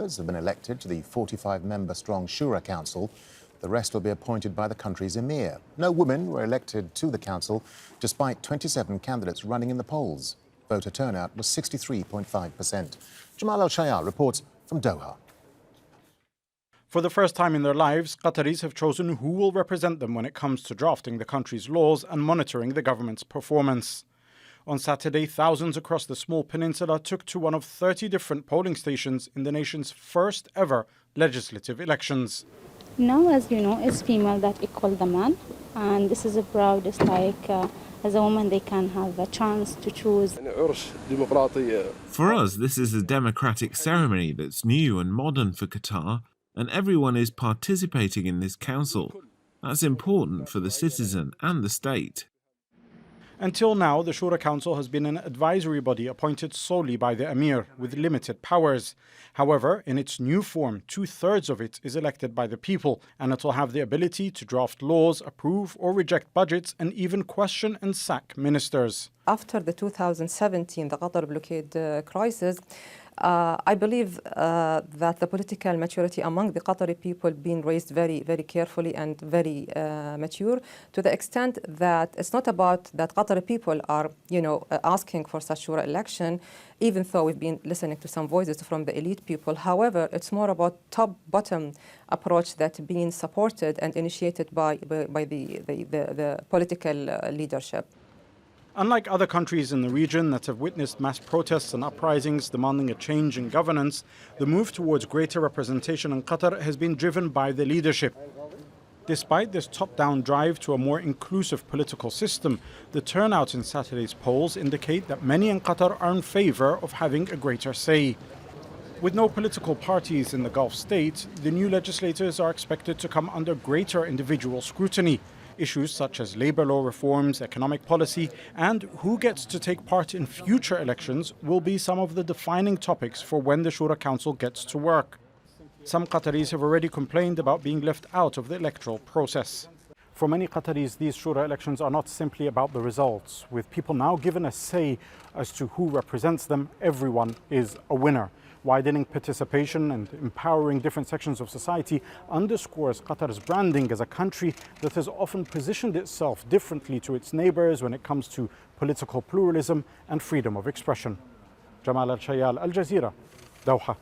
have been elected to the 45-member-strong Shura Council. The rest will be appointed by the country's emir. No women were elected to the council, despite 27 candidates running in the polls. Voter turnout was 63.5%. Jamal ElShayyal reports from Doha. For the first time in their lives, Qataris have chosen who will represent them when it comes to drafting the country's laws and monitoring the government's performance. On Saturday, thousands across the small peninsula took to one of 30 different polling stations in the nation's first ever legislative elections. Now, as you know, it's female that equal the man, and this is a proud. It's like as a woman they can have a chance to choose. For us, this is a democratic ceremony that's new and modern for Qatar, and everyone is participating in this council. That's important for the citizen and the state. Until now, the Shura Council has been an advisory body appointed solely by the Emir, with limited powers. However, in its new form, 2/3 of it is elected by the people, and it will have the ability to draft laws, approve or reject budgets, and even question and sack ministers. After the 2017, the Qatar blockade crisis, I believe that the political maturity among the Qatari people being raised very, very carefully and very mature, to the extent that it's not about that Qatari people are, asking for such Shura election, even though we've been listening to some voices from the elite people. However, it's more about top-bottom approach that being supported and initiated by the political leadership. Unlike other countries in the region that have witnessed mass protests and uprisings demanding a change in governance, the move towards greater representation in Qatar has been driven by the leadership. Despite this top-down drive to a more inclusive political system, the turnout in Saturday's polls indicate that many in Qatar are in favor of having a greater say. With no political parties in the Gulf states, the new legislators are expected to come under greater individual scrutiny. Issues such as labor law reforms, economic policy, and who gets to take part in future elections will be some of the defining topics for when the Shura Council gets to work. Some Qataris have already complained about being left out of the electoral process. For many Qataris, these Shura elections are not simply about the results. With people now given a say as to who represents them, everyone is a winner. Widening participation and empowering different sections of society underscores Qatar's branding as a country that has often positioned itself differently to its neighbors when it comes to political pluralism and freedom of expression. Jamal ElShayyal, Al Jazeera, Doha.